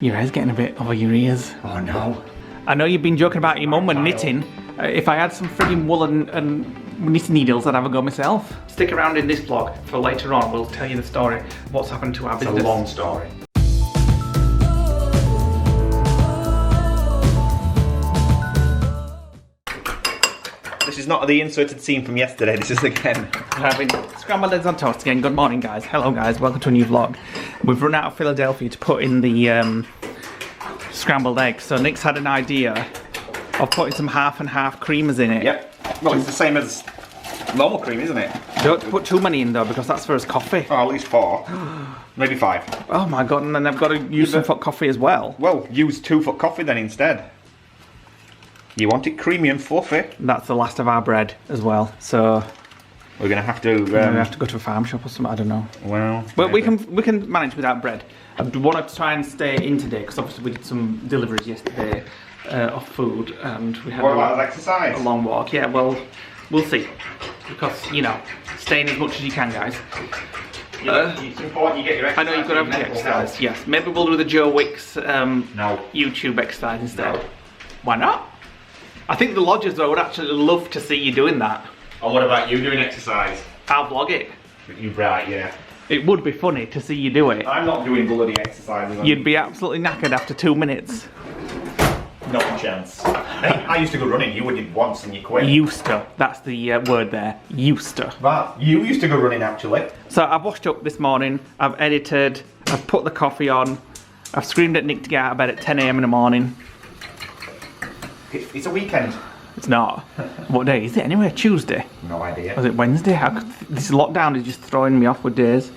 Your hair's getting a bit over your ears. Oh no. I know you've been joking about your mum and knitting. If I had some frigging wool and knitting needles, I'd have a go myself. Stick around in this vlog for later on. We'll tell you the story of what's happened to our business. It's a long story. This is not the inserted scene from yesterday, this is again. We're having scrambled eggs on toast again. Good morning, guys. Hello, guys. Welcome to a new vlog. We've run out of Philadelphia to put in the scrambled eggs. So Nick's had an idea of putting some half and half creamers in it. Yep. Well, it's the same as normal cream, isn't it? Don't put too many in though, because that's for his coffee. Oh, at least 4. Maybe 5. Oh my god, and then I've got to use some for coffee as well. Well, use 2 for coffee then instead. You want it creamy and fluffy. That's the last of our bread as well, so we're gonna have to. we have to go to a farm shop or something. I don't know. Well, but we can manage without bread. I want to try and stay in today because obviously we did some deliveries yesterday of food, and we had exercise? A long walk. Yeah, well, we'll see, because you know, staying as much as you can, guys. It's important you get your exercise. I know you've got to have the exercise. Yes, maybe we'll do the Joe Wicks YouTube exercise instead. No. Why not? I think the lodgers though would actually love to see you doing that. And what about you doing exercise? I'll vlog it. You're right, yeah. It would be funny to see you do it. I'm not doing bloody exercises. You'd be absolutely knackered after 2 minutes. Not a chance. I used to go running. You did once and you quit. Used to. That's the word there. Used to. But you used to go running actually. So I've washed up this morning. I've edited. I've put the coffee on. I've screamed at Nick to get out of bed at 10 AM in the morning. It's a weekend. It's not. What day is it anyway? Tuesday? No idea. Was it Wednesday? This lockdown is just throwing me off with days.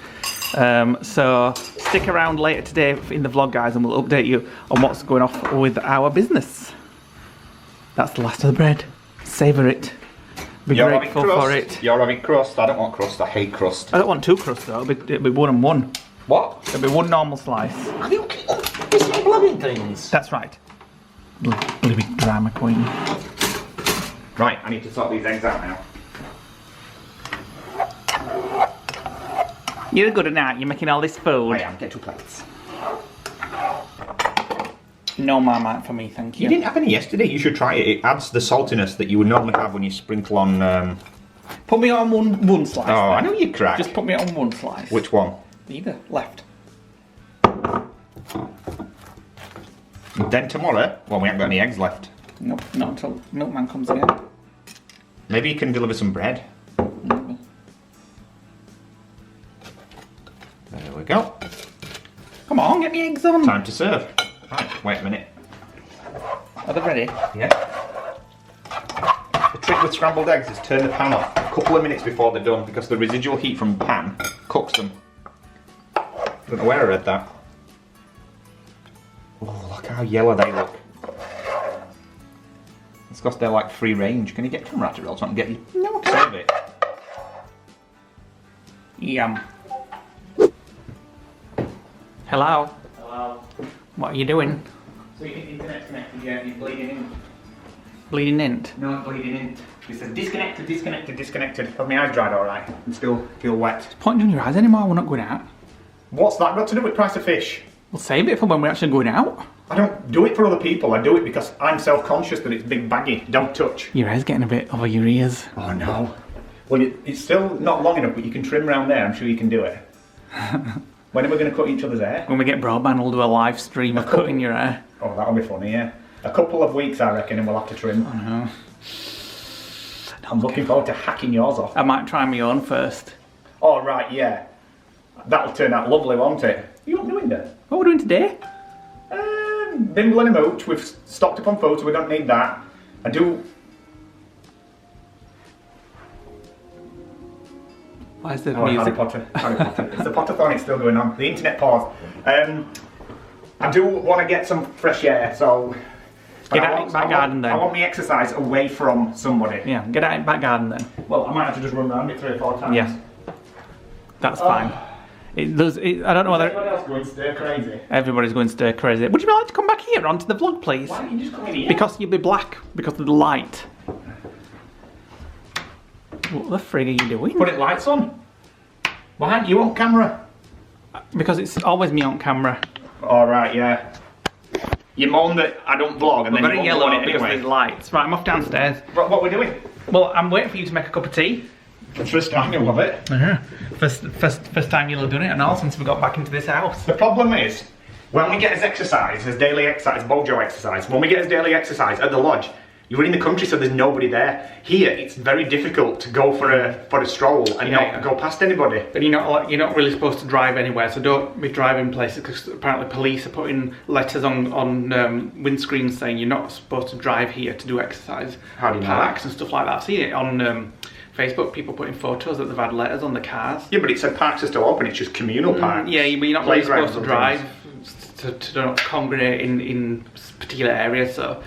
So stick around later today in the vlog, guys, and we'll update you on what's going off with our business. That's the last of the bread. Savour it. Be grateful for it. You're having crust. I don't want crust. I hate crust. I don't want 2 crusts though. It'll be 1 and 1. What? It'll be 1 normal slice. Are you bloody things? That's right. Bloody drama queen. Right, I need to sort these eggs out now. You're good at that. You're making all this food. I am. Get 2 plates. No Marmite for me, thank you. You didn't have any yesterday. You should try it. It adds the saltiness that you would normally have when you sprinkle on. Put me on one slice. Oh, then. I know you're cracked. Just put me on 1 slice. Which one? Either. Left. Then tomorrow, well, we haven't got any eggs left. Nope, not until Milkman comes again. Maybe you can deliver some bread. Maybe. There we go. Come on, get me eggs on. Time to serve. Right, wait a minute. Are they ready? Yeah. The trick with scrambled eggs is turn the pan off a couple of minutes before they're done, because the residual heat from the pan cooks them. Don't know where I read that. Oh, look how yellow they look. It's because they're like free range. Can you get camera out of it so I can get you? No, serve it. Yum. Hello. Hello. What are you doing? So your internet's connected, yeah, you're bleeding in. Bleeding int? No, bleeding in. It says disconnected, disconnected, disconnected. Have my eyes dried alright? And still feel wet. Pointing on your eyes anymore, we're not going out. What's that got to do with price of fish? We'll save it for when we're actually going out. I don't do it for other people, I do it because I'm self-conscious that it's big baggy. Don't touch. Your hair's getting a bit over your ears. Oh no. Well, it's still not long enough, but you can trim around there. I'm sure you can do it. When are we going to cut each other's hair? When we get broadband, we'll do a live stream of cutting your hair. Oh, that'll be funny, yeah. A couple of weeks, I reckon, and we'll have to trim. I know. I'm looking forward to hacking yours off. I might try my own first. Oh, right, yeah. That'll turn out lovely, won't it? You what doing there? What are we doing today? Bimble and a mooch. We've stocked up on photos, we don't need that. I do... Why is the Oh, music? Harry Potter. Harry Potter. It's the Potterthon, it's still going on. The internet paused. I do want to get some fresh air, so... Get out in back garden then. I want me exercise away from somebody. Yeah, get out in back garden then. Well, I might have to just run around it 3 or 4 times. Yeah. That's fine. It does. I don't know whether... Everybody else going stir crazy. Everybody's going stir crazy. Would you like to come back here onto the vlog, please? Why don't you just come in here? Because you'll be black because of the light. What the frig are you doing? Put it lights on. Why aren't you on camera? Because it's always me on camera. Alright, yeah. You moan that I don't vlog and then very you yellow won't go on it because anyway. there's lights. Right, I'm off downstairs. What are we doing? Well, I'm waiting for you to make a cup of tea. For the first time you'll love it. First time you'll have done it, and all since we got back into this house. The problem is, when we get as exercise, as daily exercise, Bojo exercise, when we get as daily exercise at the lodge, you're in the country, so there's nobody there. Here, it's very difficult to go for a stroll and not go past anybody. But you're not really supposed to drive anywhere, so don't be driving places, because apparently police are putting letters on windscreens saying you're not supposed to drive here to do exercise. How do you know parks that? and stuff like that. I've seen it on Facebook, people putting photos that they've had letters on the cars. Yeah, but it said parks are still open, it's just communal parks. Yeah, but you're not really supposed to Playgrounds drive to not congregate in particular areas, so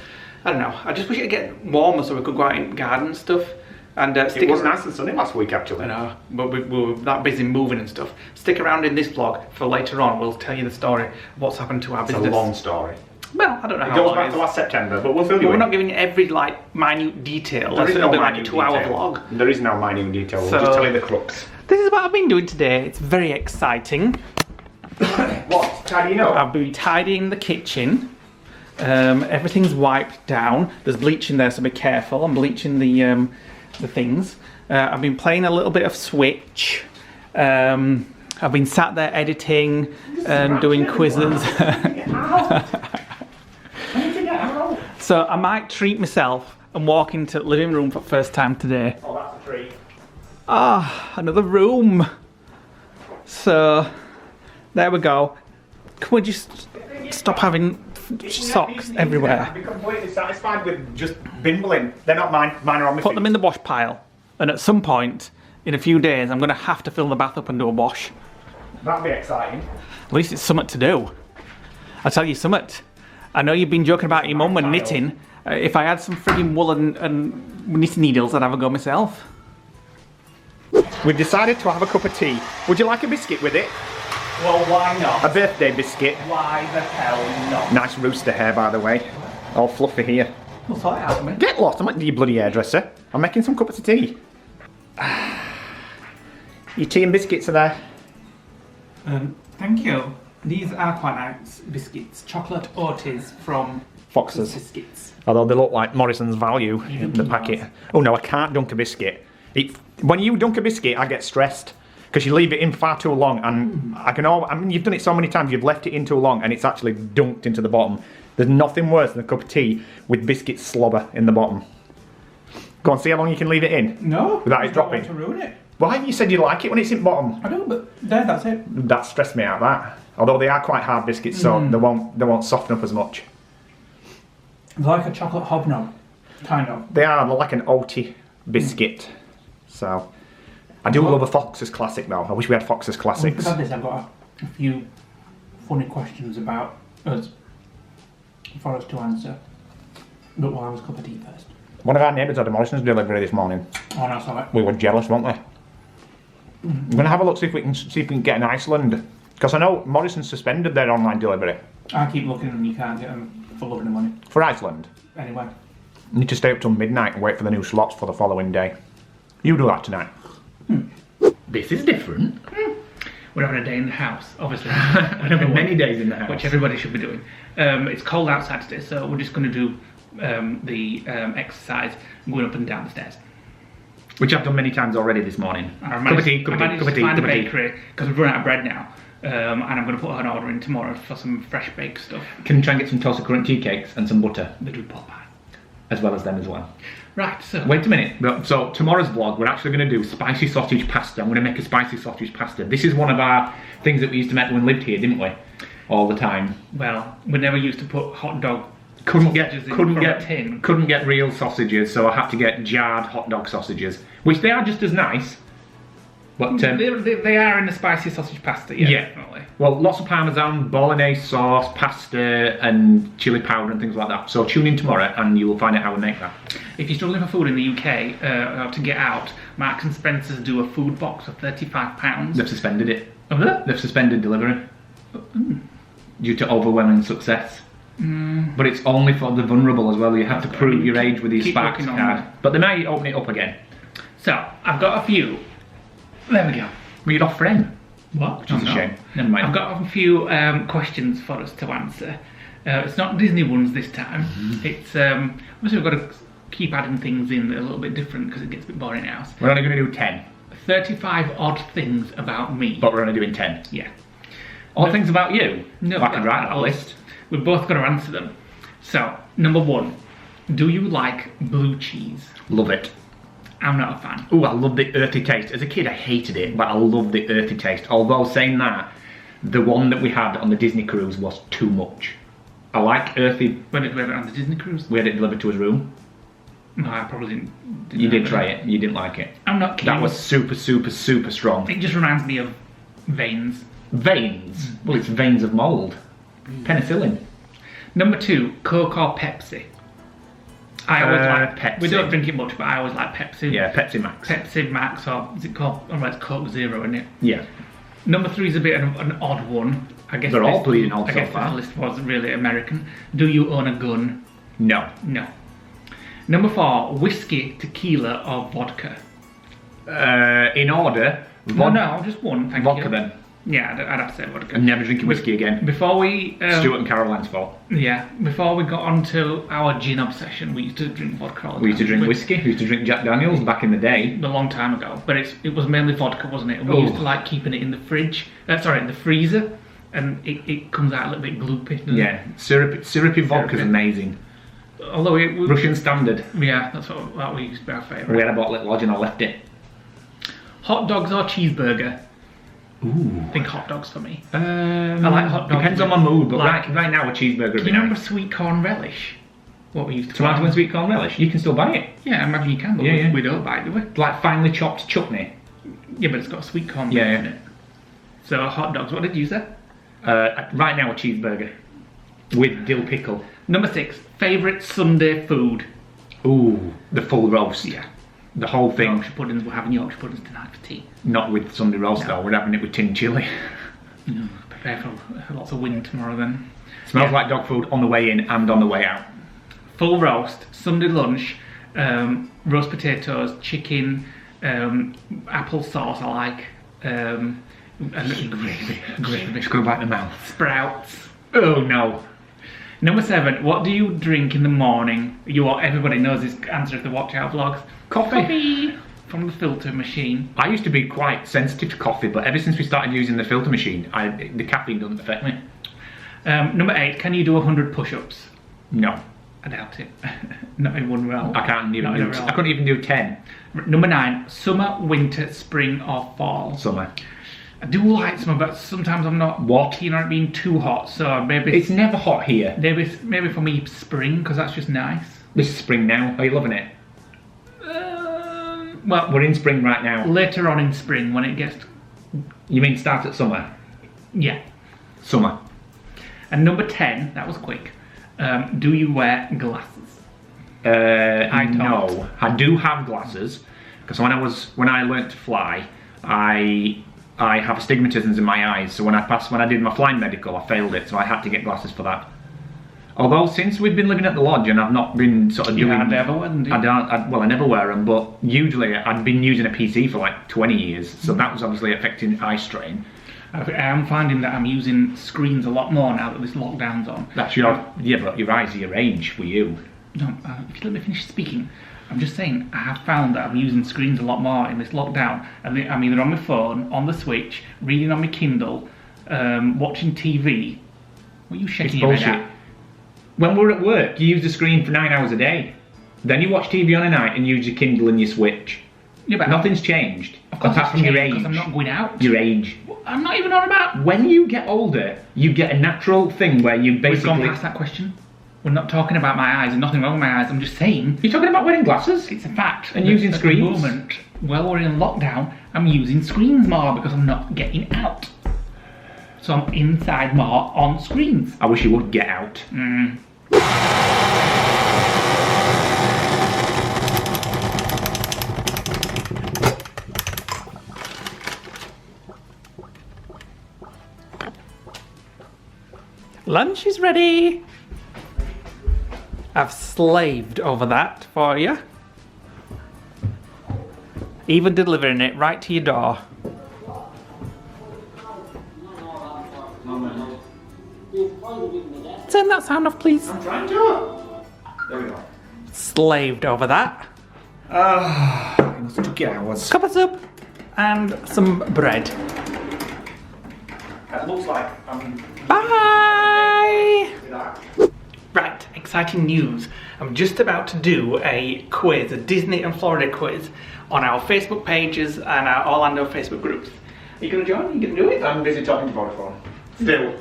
I don't know. I just wish it'd get warmer so we could go out in garden and stuff. And It was nice and sunny last week actually. I know, but we were that busy moving and stuff. Stick around in this vlog for later on. We'll tell you the story of what's happened to our It's business. a long story. Well, I don't know It how goes long back it to is. last September, but we'll fill you We're in. not giving every minute detail. There is It'll no be like a minute 2-hour detail. vlog. There is no minute detail. We'll So- just tell you the crux. This is what I've been doing today. It's very exciting. What? Tidying up? I've been tidying the kitchen. Everything's wiped down. There's bleach in there, so be careful. I'm bleaching the things. I've been playing a little bit of Switch. I've been sat there editing and doing quizzes. So I might treat myself and walk into the living room for the first time today. Oh, that's a treat. Ah, another room. So there we go. Can we just stop having socks everywhere? I'd be completely satisfied with just bimbling. They're not mine. Mine are on my Put feet. them in the wash pile, and at some point in a few days I'm going to have to fill the bath up and do a wash. That'd be exciting. At least it's something to do. I'll tell you something. I know you've been joking about your mum and knitting. If I had some frigging wool and knitting needles, I'd have a go myself. We've decided to have a cup of tea. Would you like a biscuit with it? Well, why not? A birthday biscuit. Why the hell not? Nice rooster hair, by the way. All fluffy here. We'll sort it out, mate. Get lost. I'm not your bloody hairdresser. I'm making some cups of tea. Your tea and biscuits are there. Thank you. These are quite nice biscuits. Chocolate Oaties from Foxes. Biscuits. Although they look like Morrison's Value in the packet. Oh no, I can't dunk a biscuit. When you dunk a biscuit, I get stressed. Because you leave it in far too long, and I mean, you've done it so many times, you've left it in too long, and it's actually dunked into the bottom. There's nothing worse than a cup of tea with biscuit slobber in the bottom. Go on, see how long you can leave it in. No, Without it I don't dropping. want to ruin it. Why? You said you like it when it's in bottom. I don't, but there, that's it. That stressed me out, that. Although they are quite hard biscuits, so they won't soften up as much. It's like a chocolate hobnob, kind of. They are like an oaty biscuit. So, I do love a Fox's Classic though. I wish we had Fox's Classics. Because of this, I've got a few funny questions about us for us to answer. But we'll have a cup of tea first. One of our neighbours had a Morrison's delivery this morning. Oh, no, sorry. We were jealous, weren't we? I'm going to have a look, see if we can get in Iceland. Because I know Morrison's suspended their online delivery. I keep looking and you can't get them for love of the money. For Iceland. Anyway. You need to stay up till midnight and wait for the new slots for the following day. You do that tonight. This is different. We're having a day in the house, obviously. We're having many days in the house. Which everybody should be doing. It's cold outside today, so we're just going to do the exercise going up and down the stairs. Which I've done many times already this morning. I Cup of tea, cup of tea, managed cup of to tea, find a cup of tea. bakery because we've run out of bread now, and I'm going to put an order in tomorrow for some fresh baked stuff. Can try and get some toasted currant tea cakes and some butter, They do pot pie. as well as them as well. Right, so Wait a minute. So tomorrow's vlog, we're actually going to do spicy sausage pasta. I'm going to make a spicy sausage pasta. This is one of our things that we used to make when we lived here, didn't we? All the time. well, we never used to put hot dog. Couldn't sausages in from a tin. get real sausages, so I had to get jarred hot dog sausages, which they are just as nice. But They are in the spicy sausage pasta, yeah, Yeah. definitely. well, lots of parmesan, bolognese sauce, pasta, and chili powder and things like that. So tune in tomorrow, and you will find out how we make that. If you're struggling for food in the UK to get out, Marks and Spencer's do a food box for £35. They've suspended it. Oh, really? They've suspended delivery due to overwhelming success. But it's only for the vulnerable as well. You have to prove your age with your Keep Sparks working on card. that. But they might open it up again. So, I've got a few. There we go. Well, you're off friend. What? Which is a shame. Never mind. I've got a few questions for us to answer. It's not Disney ones this time. It's obviously we've got to keep adding things in that are a little bit different because it gets a bit boring in house. We're only going to do 10. 35 odd things about me. But we're only doing 10. Yeah. Odd things about you? No, I can write that list. We've both got to answer them. So, number 1. Do you like blue cheese? Love it. I'm not a fan. Oh, I love the earthy taste. As a kid, I hated it, but I love the earthy taste. Although, saying that, the one that we had on the Disney cruise was too much. I like earthy... When did we have it on the Disney cruise? We had it delivered to his room. No, I probably didn't You did try it. You didn't like it. I'm not keen. That was super, super, super strong. It just reminds me of veins. Veins? Well, it's veins of mould. Penicillin. Number 2, Coke or Pepsi? I always like Pepsi. We don't drink it much, but I always like Pepsi. Yeah, Pepsi Max. Pepsi Max, or is it called? Oh, it's Coke Zero, isn't it? Yeah. Number 3 is a bit of an odd one. I guess They're all bleeding odd I so guess far. this list was really American. Do you own a gun? No. No. Number 4, whiskey, tequila, or vodka? In order. No, just one. Thank vodka you. then. Yeah, I'd have to say vodka. I'm never drinking whiskey again. Before we Stuart and Caroline's fault. Yeah, before we got onto our gin obsession, we used to drink vodka all the time. We used to drink whiskey. We used to drink Jack Daniels back in the day. A long time ago, but it was mainly vodka, wasn't it? And we used to like keeping it in the fridge. In the freezer, and it comes out a little bit gloopy. doesn't it? Yeah, syrupy vodka's amazing. Although Russian standard. Yeah, that we used to be our favourite. We had a bottle at Lodge and I left it. Hot dogs or cheeseburger? Ooh. I think hot dogs for me. I like hot dogs. Depends on my mood, but Like- right now a cheeseburger would Do be you remember nice. sweet corn relish? What we used to Tomato call and it? sweet corn relish. You can still buy it. Yeah, I imagine you can, but Yeah. we don't buy it, do we? Like finely chopped chutney. Yeah, but it's got sweet corn Yeah, relish in yeah. it. So hot dogs, what did you say? Right now a cheeseburger. With dill pickle. Number 6, favourite Sunday food? Ooh, the full roast. Yeah. The whole thing. Yorkshire puddings, we're having Yorkshire puddings tonight for tea. Not with Sunday roast though, we're having it with tin chilli. Prepare for lots of wind tomorrow then. Smells like dog food on the way in and on the way out. Full roast, Sunday lunch, roast potatoes, chicken, apple sauce I like, and gravy. Just go back in the mouth. Sprouts. Oh no. Number 7, what do you drink in the morning? Everybody knows this answer if they watch our vlogs. Coffee from the filter machine. I used to be quite sensitive to coffee, but ever since we started using the filter machine, the caffeine doesn't affect me. Number 8, can you do 100 push-ups? No. I doubt it. Not in one row. I can't even Not do in a row. I couldn't even do 10. Number 9, summer, winter, spring or fall? Summer. I do like summer, but sometimes I'm not keen on it being too hot, so maybe It's never hot here. maybe for me spring, because that's just nice. This is spring now. Are you loving it? Well, We're in spring right now. later on in spring when it gets, You mean start at summer? yeah. Summer. And number 10, that was quick. Do you wear glasses? I don't. No. I do have glasses because when I learnt to fly, I have astigmatisms in my eyes. So when I did my flying medical, I failed it, so I had to get glasses for that. Although since we've been living at the lodge and I've not been sort of doing, You hardly ever wear them, do you? I never wear them. But usually I'd been using a PC for like 20 years, so that was obviously affecting eye strain. I am finding that I'm using screens a lot more now that this lockdown's on. But your eyes are your age for you. No, if you let me finish speaking, I'm just saying I have found that I'm using screens a lot more in this lockdown. And I'm either on my phone, on the Switch, reading on my Kindle, watching TV. What are you shaking It's your head bullshit. at? When we're at work, you use the screen for 9 hours a day. Then you watch TV on a night and use your Kindle and your Switch. Yeah, but Nothing's changed. Of course Apart it's from your changed age. because I'm not going out. Your age. I'm not even on about. When you get older, you get a natural thing where you We've gone basically... past that question. We're not talking about my eyes. There's nothing wrong with my eyes. I'm just saying You're talking about wearing glasses? it's a fact. And that using at screens? the moment, while we're in lockdown, I'm using screens more because I'm not getting out. So I'm inside more on screens. I wish you would get out. Lunch is ready. I've slaved over that for you. Even delivering it right to your door. turn that sound off, please? I'm trying to. There we go. Slaved over that. It must have took you hours. Cup of soup and some bread. It looks like I'm... Bye! Right, exciting news. I'm just about to do a quiz, a Disney and Florida quiz, on our Facebook pages and our Orlando Facebook groups. Are you going to join? Are you going to do it? I'm busy talking to Vodafone. Still.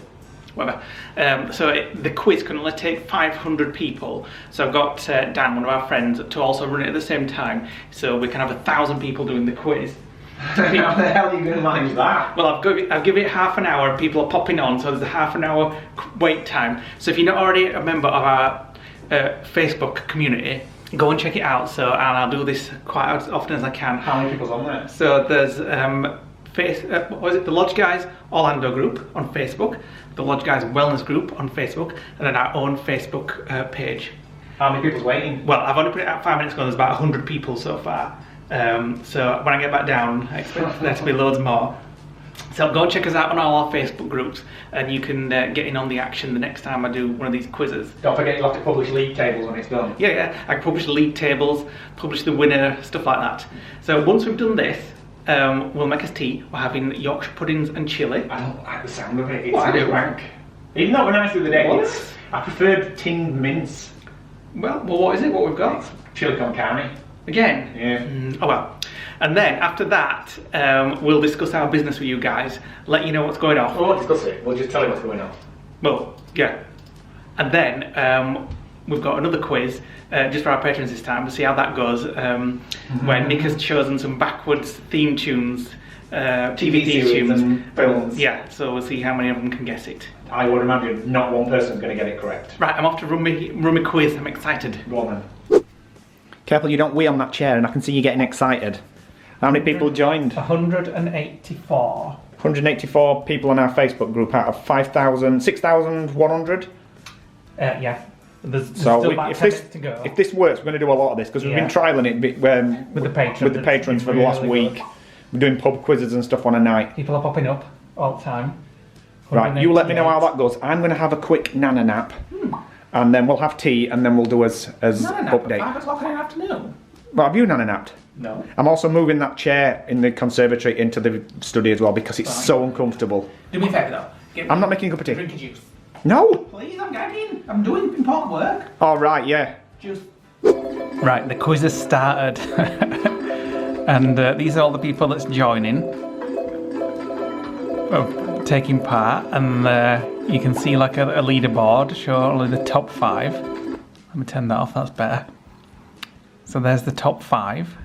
Whatever. The quiz can only take 500 people, so I've got Dan, one of our friends, to also run it at the same time, so we can have 1,000 people doing the quiz. How the hell are you going to manage that? Well, I've given it half an hour and people are popping on, so there's a half an hour wait time. So if you're not already a member of our Facebook community, go and check it out. And I'll do this quite as often as I can. How many people's on there? So there's the Lodge Guys Orlando group on Facebook, the Lodge Guys Wellness group on Facebook, and then our own Facebook page. How many people's waiting? Well, I've only put it out 5 minutes ago. There's about 100 people so far. So when I get back down, I expect there to be loads more. So go and check us out on all our Facebook groups, and you can get in on the action the next time I do one of these quizzes. Don't forget you'll have to publish league tables when it's done. Yeah, I can publish league tables, publish the winner, stuff like that. So once we've done this, we'll make us tea. We're having Yorkshire puddings and chilli. I don't like the sound of it. It's Well, I do. rank. Even though it was nice the other day, What? I preferred tinned mince. Well, what is it? What we've got? Chili con carne. Again? Yeah. Oh well. And then after that, we'll discuss our business with you guys, let you know what's going on. We won't discuss it. We'll just tell you what's going on. Well, yeah. And then we've got another quiz just for our patrons this time to see how that goes, where Nick has chosen some backwards theme tunes, TV theme tunes. And films. Yeah, so we'll see how many of them can guess it. I would imagine not one person's going to get it correct. Right, I'm off to run my quiz. I'm excited. Go on then. Careful you don't wheel on that chair, and I can see you getting excited. How many people joined? 184. 184 people on our Facebook group out of 6,100. Yeah. There's So still about 10 minutes to go. if this works, we're going to do a lot of this because we've been trialling it with the patrons. with the patrons for the last Really week. We're doing pub quizzes and stuff on a night. People are popping up all the time. Right, you let me know how that goes. I'm going to have a quick nana nap, and then we'll have tea, and then we'll do as update. 5 o'clock in the afternoon. Well, have you nana napped? No. I'm also moving that chair in the conservatory into the study as well because it's Fine. so uncomfortable. Do me a favour though. Get I'm not making a cup of tea. drink a juice. No! Please, I'm gagging. I'm doing important work. All right, yeah. Juice. Right, the quiz has started. And these are all the people that's joining. Taking part. And you can see like a leaderboard, show only the top 5. Let me turn that off, that's better. So there's the top 5.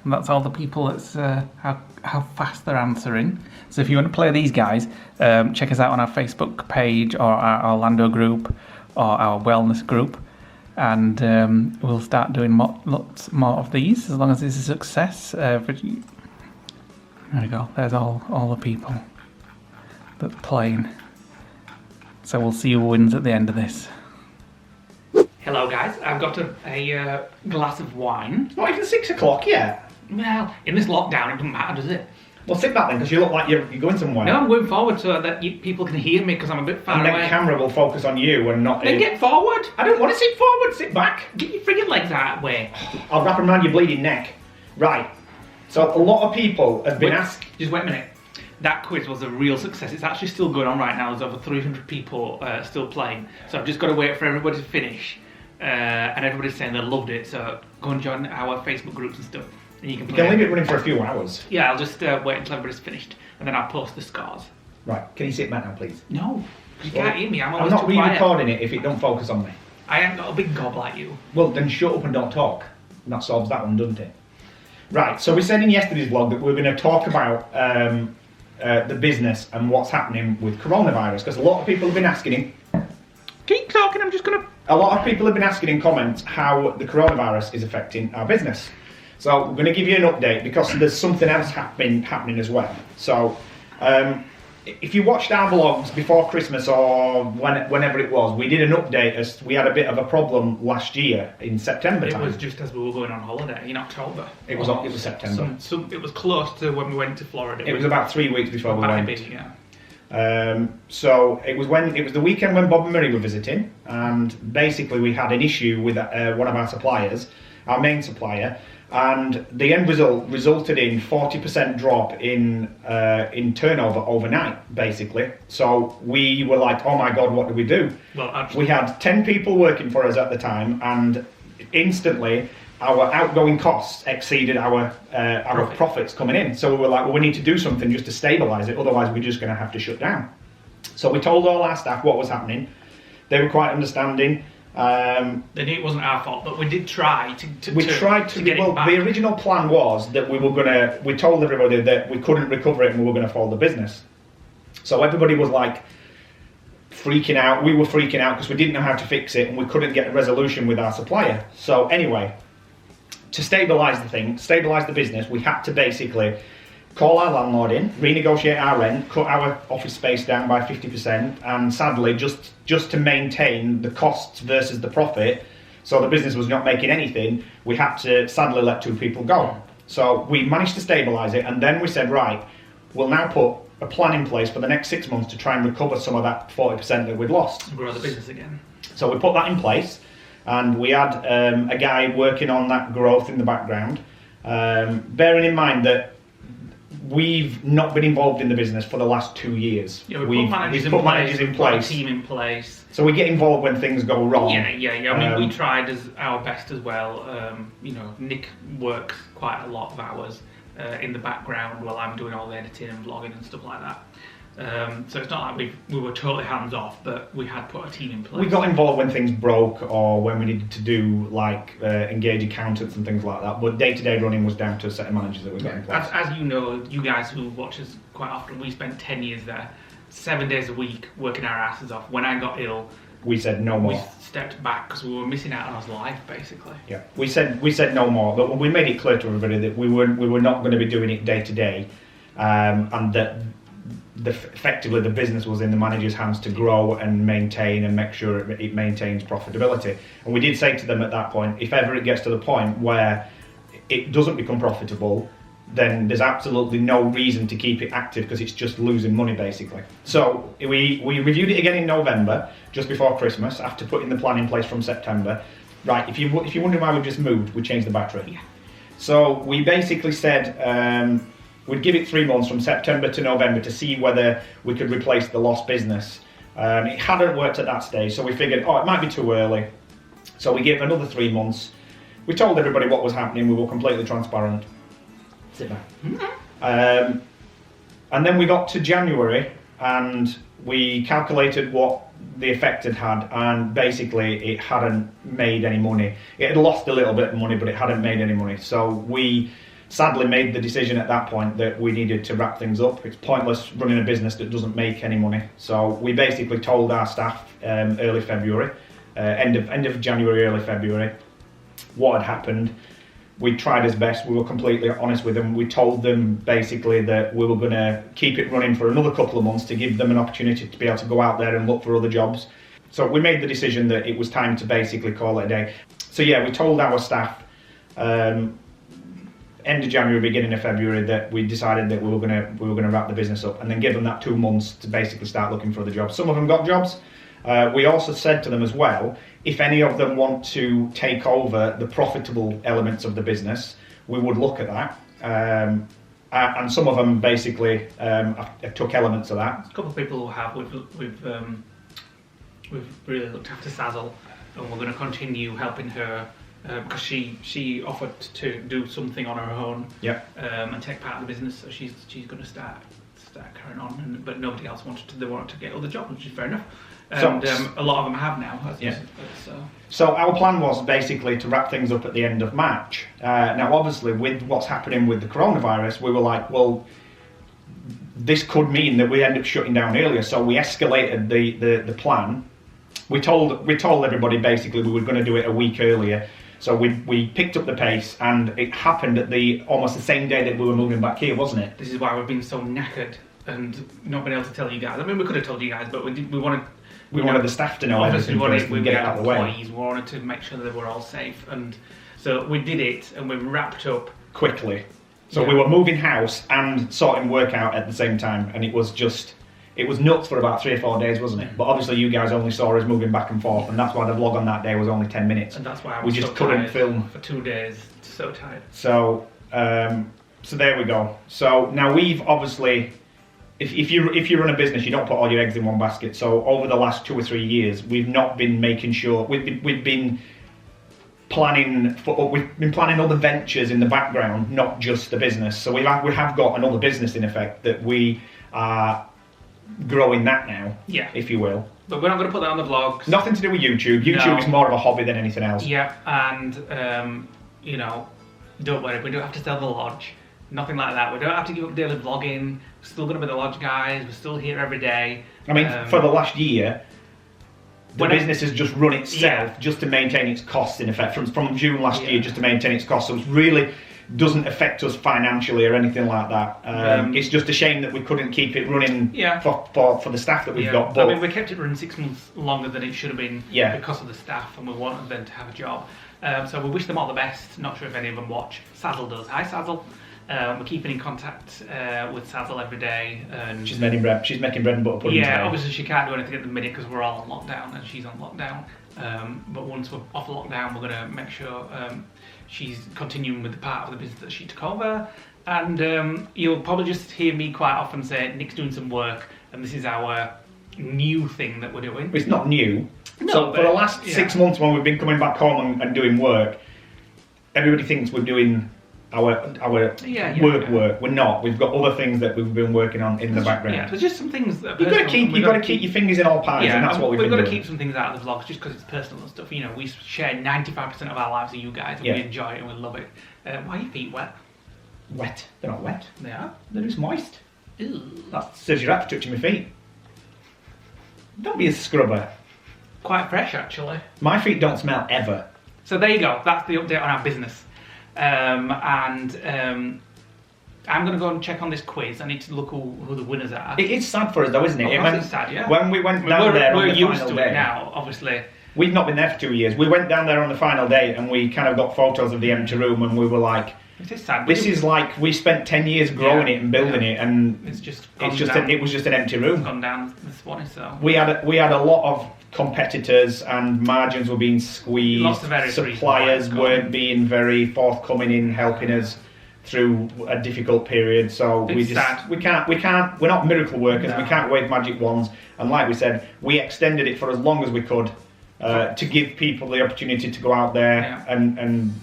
And that's all the people that's how fast they're answering. So if you want to play these guys, check us out on our Facebook page or our Orlando group or our wellness group, and we'll start doing lots more of these as long as this is a success. There we go. There's all the people that's playing. So we'll see who wins at the end of this. Hello guys, I've got a glass of wine. It's not even 6 o'clock yet. Well, in this lockdown, it doesn't matter, does it? Well, sit back then, because you look like you're going somewhere. No, I'm going forward so that people can hear me because I'm a bit far And away. the camera will focus on you and not... Then get forward. I don't want to sit forward, sit back. Get your friggin' legs that way. I'll wrap them around your bleeding neck. Right. So a lot of people have been asked... Just wait a minute. That quiz was a real success. It's actually still going on right now. There's over 300 people still playing. So I've just got to wait for everybody to finish. And everybody's saying they loved it. So go and join our Facebook groups and stuff. And you can play. You can leave it running for a few hours. Yeah, I'll just wait until everybody's finished. And then I'll post the scores. Right. Can you sit back now, please? No. You Well, can't hear me. I'm I'm always not too quiet. re-recording it if it don't focus on me. I ain't got a big gob like you. Well, then shut up and don't talk. And that solves that one, doesn't it? Right, so we said in yesterday's vlog that we're going to talk about the business and what's happening with coronavirus, because a lot of people have been asking him. Keep talking, I'm just going to... A lot of people have been asking in comments how the coronavirus is affecting our business. So we're going to give you an update because there's something else happening as well. So if you watched our vlogs before Christmas or whenever it was, we did an update as we had a bit of a problem last year in September time. It was just as we were going on holiday in October. It was September. It was close to when we went to Florida. It was about 3 weeks before we went. Yeah. So it was the weekend when Bob and Marie were visiting, and basically we had an issue with one of our suppliers, our main supplier, and the end result resulted in 40% drop in turnover overnight, basically. So we were like, oh my god, what do we do? Well, actually, we had 10 people working for us at the time, and instantly our outgoing costs exceeded our profits coming in. So we were like, well, we need to do something just to stabilise it, otherwise we're just going to have to shut down. So we told all our staff what was happening. They were quite understanding. They knew it wasn't our fault, but we did try to get it back. The original plan was that we told everybody that we couldn't recover it and we were going to fold the business. So everybody was like freaking out. We were freaking out because we didn't know how to fix it and we couldn't get a resolution with our supplier. So anyway, to stabilise the business, we had to basically call our landlord in, renegotiate our rent, cut our office space down by 50%, and sadly, just to maintain the costs versus the profit, so the business was not making anything, we had to sadly let 2 people go. So we managed to stabilise it, and then we said, right, we'll now put a plan in place for the next 6 months to try and recover some of that 40% that we'd lost. Grow the business again. So we put that in place, and we had a guy working on that growth in the background, bearing in mind that we've not been involved in the business for the last 2 years. Yeah, we've put managers in place, a team in place. So we get involved when things go wrong. Yeah. I mean, we tried our best as well. Nick works quite a lot of hours in the background while I'm doing all the editing and vlogging and stuff like that. So it's not like we were totally hands off, but we had put a team in place. We got involved when things broke or when we needed to do engage accountants and things like that. But day-to-day running was down to a set of managers that we got in place. As you know, you guys who watch us quite often, we spent 10 years there, 7 days a week working our asses off. When I got ill, we said no more. We stepped back because we were missing out on his life, basically. Yeah, we said no more, but we made it clear to everybody that we were not going to be doing it day to day, and that effectively the business was in the manager's hands to grow and maintain and make sure it maintains profitability. And we did say to them at that point, if ever it gets to the point where it doesn't become profitable, then there's absolutely no reason to keep it active because it's just losing money basically. So we reviewed it again in November, just before Christmas, after putting the plan in place from September. Right, if you're wondering why we just moved, we changed the battery. Yeah. So we basically said we'd give it 3 months from September to November to see whether we could replace the lost business. It hadn't worked at that stage, so we figured, it might be too early. So we gave another 3 months. We told everybody what was happening, we were completely transparent. Sit back. Mm-hmm. And then we got to January and we calculated what the effect had had, and basically it hadn't made any money. It had lost a little bit of money, but it hadn't made any money. So we sadly made the decision at that point that we needed to wrap things up. It's pointless running a business that doesn't make any money. So we basically told our staff early February, end of January, early February, what had happened. We tried as best, we were completely honest with them. We told them basically that we were going to keep it running for another couple of months to give them an opportunity to be able to go out there and look for other jobs. So we made the decision that it was time to basically call it a day. So yeah, we told our staff end of January, beginning of February, that we decided that we were going to wrap the business up, and then give them that 2 months to basically start looking for other jobs. Some of them got jobs. We also said to them as well, if any of them want to take over the profitable elements of the business, we would look at that. And some of them basically took elements of that. A couple of people who have, we've really looked after Sazzle, and we're going to continue helping her because she offered to do something on her own. Yeah. And take part of the business, so she's going to start carrying on. But nobody else wanted to get other jobs, which is fair enough. And a lot of them have now. So our plan was basically to wrap things up at the end of March. Now, obviously, with what's happening with the coronavirus, we were like, well, this could mean that we end up shutting down earlier. So we escalated the plan. We told everybody basically we were going to do it a week earlier. So we picked up the pace, and it happened at almost the same day that we were moving back here, wasn't it? This is why we've been so knackered and not been able to tell you guys. I mean, we could have told you guys, but we wanted. We wanted the staff to know everything first and get it out of the way. We wanted to make sure that they were all safe, and so we did it, and we wrapped up quickly. So we were moving house and sorting work out at the same time, and it was It was nuts for about 3 or 4 days, wasn't it? But obviously you guys only saw us moving back and forth, and that's why the vlog on that day was only 10 minutes. And that's why I we was just so couldn't tired film for 2 days. So tired. So, so there we go. So now we've obviously, if you run a business, you don't put all your eggs in one basket. So over the last 2 or 3 years, we've not been making sure we've been planning other ventures in the background, not just the business. So we have got another business in effect that we are growing that now, Yeah. if you will. But we're not going to put that on the vlogs. Nothing to do with YouTube. YouTube is more of a hobby than anything else. Yeah, and you know, don't worry, we don't have to sell the lodge. Nothing like that. We don't have to give up daily vlogging. We're still going to be the Lodge Guys. We're still here every day. I mean, for the last year, the business has just run itself just to maintain its costs, in effect, from June last year, just to maintain its costs. So it really doesn't affect us financially or anything like that. It's just a shame that we couldn't keep it running for the staff that we've got. But I mean, we kept it running 6 months longer than it should have been because of the staff, and we wanted them to have a job. So we wish them all the best. Not sure if any of them watch. Sazzle does. Hi, Sazzle. We're keeping in contact with Sazzle every day. And she's making bread and butter pudding today. Obviously she can't do anything at the minute because we're all on lockdown and she's on lockdown. But once we're off lockdown, we're going to make sure she's continuing with the part of the business that she took over. And you'll probably just hear me quite often say, Nick's doing some work, and this is our new thing that we're doing. It's not new. No, so for the last 6 months when we've been coming back home and doing work, everybody thinks we're doing our work. We're not. We've got other things that we've been working on in the background. Yeah, there's just some things that you've got to keep your fingers in all pies, and that's what we've been doing. We've got to keep some things out of the vlogs just because it's personal and stuff. You know, we share 95% of our lives with you guys, and we enjoy it and we love it. Why are your feet wet? Wet? They're not wet. They are? They're just moist. Ew. That says you're after touching my feet. Don't be a scrubber. Quite fresh, actually. My feet don't smell ever. So there you go. That's the update on our business. I'm going to go and check on this quiz. I need to look who the winners are. It is sad for us though, isn't it? It's sad, yeah. When we went down there on the final day... We're used to it now, obviously. We've not been there for 2 years. We went down there on the final day and we kind of got photos of the empty room and we were like... It is sad. This is like, we spent 10 years growing it and building it, and it was just an empty room. It's gone down this morning, so... We had a lot of competitors and margins were being squeezed. Lots of various suppliers weren't being very forthcoming in helping us through a difficult period, so we're not miracle workers. We can't wave magic wands, and like we said, we extended it for as long as we could to give people the opportunity to go out there and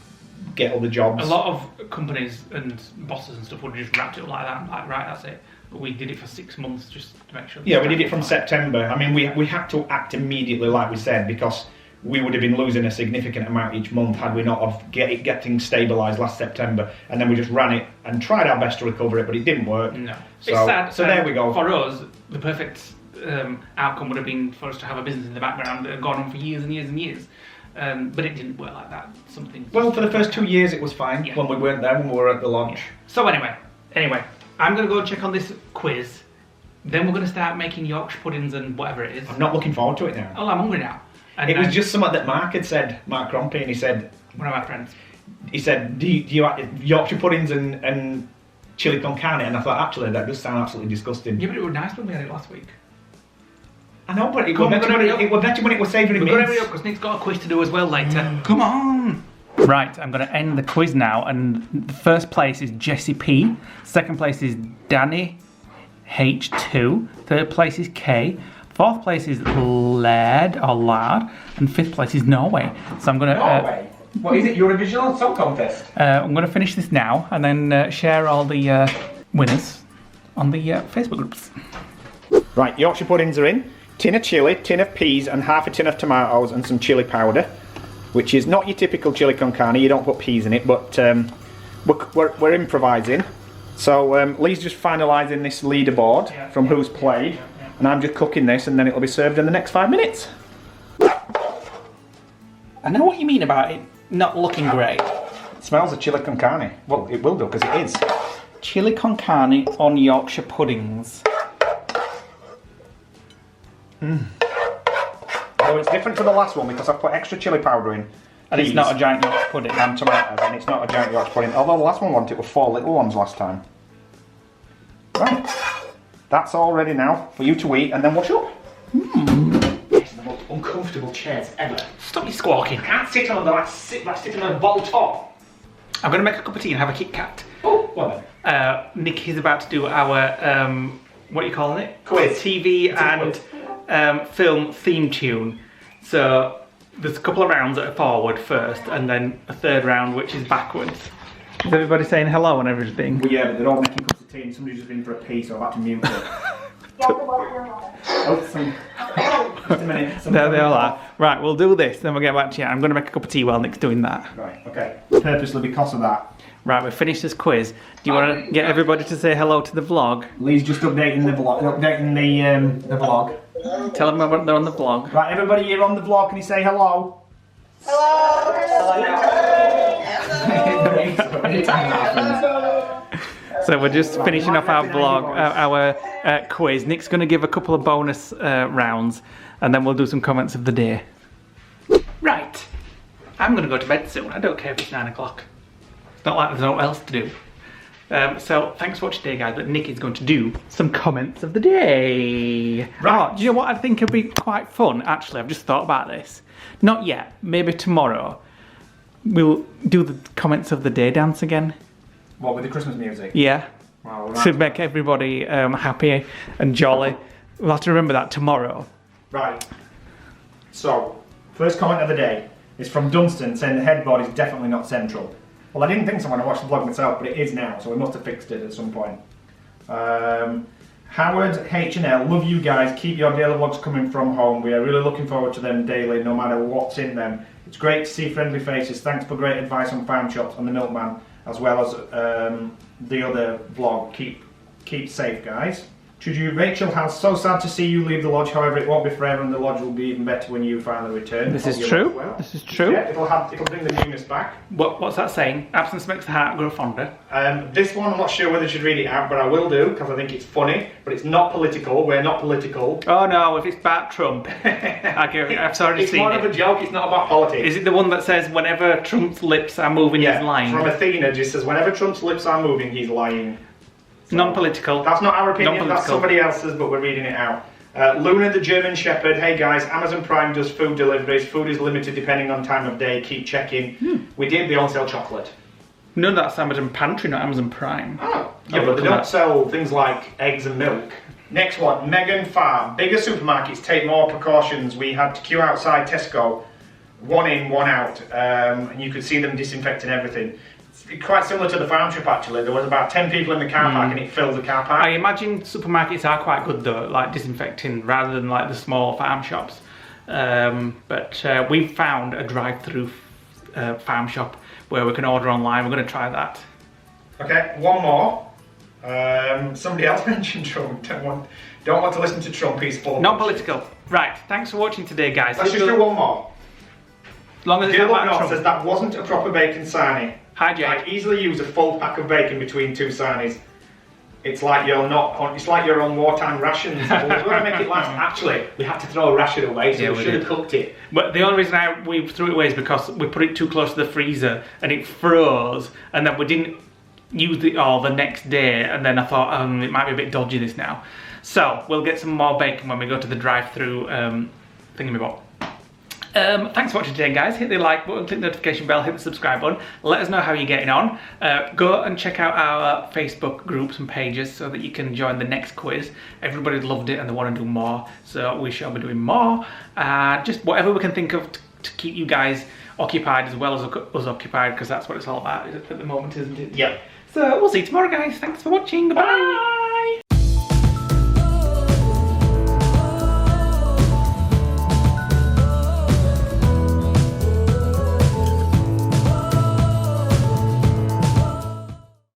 get other jobs. A lot of companies and bosses and stuff would have just wrapped it up like that, like, right, that's it. But we did it for 6 months just to make sure. Yeah, we did it from September. I mean, we had to act immediately, like we said, because we would have been losing a significant amount each month had we not have get things stabilised last September. And then we just ran it and tried our best to recover it, but it didn't work. No. So, it's sad. So there we go. For us, the perfect outcome would have been for us to have a business in the background that had gone on for years and years and years. But it didn't work like that. Well, for the first 2 years it was fine when we weren't there, when we were at the lodge. So anyway, I'm going to go and check on this quiz. Then we're going to start making Yorkshire puddings and whatever it is. I'm not looking forward to it now. Oh, I'm hungry now. And it was just something that Mark had said, Mark Crompy, and he said... One of my friends. He said, do you Yorkshire puddings and chili con carne? And I thought, actually, that does sound absolutely disgusting. Yeah, but it was nice when we had it last week. I know, but it was better when it was savoury mince. We're going to hurry up because Nick's got a quiz to do as well later. Come on! Right, I'm going to end the quiz now, and the first place is Jessie P. Second place is Danny H2. Third place is K. Fourth place is Lard, and fifth place is Norway. So I'm going to... Norway? What is it, Eurovision Song Contest? I'm going to finish this now, and then share all the winners on the Facebook groups. Right, Yorkshire puddings are in. Tin of chilli, tin of peas, and half a tin of tomatoes and some chilli powder, which is not your typical chili con carne. You don't put peas in it, but we're improvising. So Lee's just finalising this leaderboard from who's played, and I'm just cooking this, and then it'll be served in the next 5 minutes. I know what you mean about it not looking great. It smells of chili con carne. Well, it will do because it is. Chili con carne on Yorkshire puddings. So it's different to the last one because I've put extra chili powder in. And it's not a giant Yorkshire pudding. And tomatoes, and it's not a giant Yorkshire pudding. Although the last one wanted it with 4 little ones last time. Right. That's all ready now for you to eat and then wash up. It's the most uncomfortable chairs ever. Stop you squawking. I can't sit on them like sitting on a bottle top. I'm going to make a cup of tea and have a Kit Kat. Oh, well then. Nick is about to do our, what are you calling it? Quiz. TV and film theme tune. So there's a couple of rounds that are forward first and then a third round which is backwards. Is everybody saying hello and everything? Well, yeah, but they're all making cups of tea and somebody's just been for a pee, so I've had to mute it. Just a minute. There they all are. Right, we'll do this, then we'll get back to you. I'm going to make a cup of tea while Nick's doing that. Right, okay. Purposely because of that. Right, we've finished this quiz. Do you want to get everybody to say hello to the vlog? Lee's just updating the vlog. The vlog. Tell them about they're on the vlog. Right, everybody, you're on the vlog. Can you say hello? So we're just finishing off our vlog, our quiz. Nick's going to give a couple of bonus rounds, and then we'll do some comments of the day. Right, I'm going to go to bed soon. I don't care if it's 9 o'clock. It's not like there's no else to do. So thanks for watching today, guys. But Nick is going to do some comments of the day. Right. Oh, do you know what I think would be quite fun? Actually, I've just thought about this. Not yet. Maybe tomorrow. We'll do the comments of the day dance again. What, with the Christmas music? Yeah. Wow, To make everybody happy and jolly. We'll have to remember that tomorrow. Right. So, first comment of the day is from Dunstan saying the headboard is definitely not central. Well, I didn't think so when I watched the vlog myself, but it is now, so we must have fixed it at some point. Howard H&L, love you guys. Keep your daily vlogs coming from home. We are really looking forward to them daily, no matter what's in them. It's great to see friendly faces. Thanks for great advice on farm shops and the milkman, as well as the other vlog. Keep safe, guys. Rachel House, so sad to see you leave the lodge. However, it won't be forever, and the lodge will be even better when you finally return. This is true. Well. This is true. Yeah, it'll bring the newness back. What's that saying? Absence makes the heart grow fonder. This one, I'm not sure whether I should read it out, but I will do because I think it's funny. But it's not political. We're not political. Oh no! If it's about Trump, I've already It's seen more it. of a joke. It's not about politics. Is it the one that says whenever Trump's lips are moving, he's lying? From Athena, just says whenever Trump's lips are moving, he's lying. Non-political. That's not our opinion, that's somebody else's, but we're reading it out. Luna the German Shepherd, hey guys, Amazon Prime does food deliveries. Food is limited depending on time of day. Keep checking. We did, they don't sell chocolate. No, that's Amazon Pantry, not Amazon Prime. Oh, yeah, but they don't sell things like eggs and milk. Next one, Megan Farm. Bigger supermarkets take more precautions. We had to queue outside Tesco, one in, one out, and you could see them disinfecting everything. Quite similar to the farm shop actually. There was about 10 people in the car park and it filled the car park. I imagine supermarkets are quite good though, like disinfecting rather than like the small farm shops. But we've found a drive-through farm shop where we can order online. We're going to try that. Okay, one more. Somebody else mentioned Trump. Don't want to listen to Trump. He's full of Not political. Right. Thanks for watching today, guys. Let's just do one more. As long as it's not about Trump. Says that wasn't a proper bacon sarnie. Hi, Jake. I easily use a full pack of bacon between two sarnies. It's like you're on wartime rations. We've got to make it last. Actually, we had to throw a ration away, so we should have cooked it. But the only reason we threw it away is because we put it too close to the freezer and it froze, and then we didn't use it all the next day, and then I thought, it might be a bit dodgy this now. So we'll get some more bacon when we go to the drive-through thingamabot. Thanks for watching today, guys. Hit the like button, click the notification bell, hit the subscribe button. Let us know how you're getting on. Go and check out our Facebook groups and pages so that you can join the next quiz. Everybody loved it and they want to do more, so we shall be doing more. Just whatever we can think of to keep you guys occupied as well as us occupied, because that's what it's all about at the moment, isn't it? Yep. So we'll see you tomorrow, guys. Thanks for watching. Bye.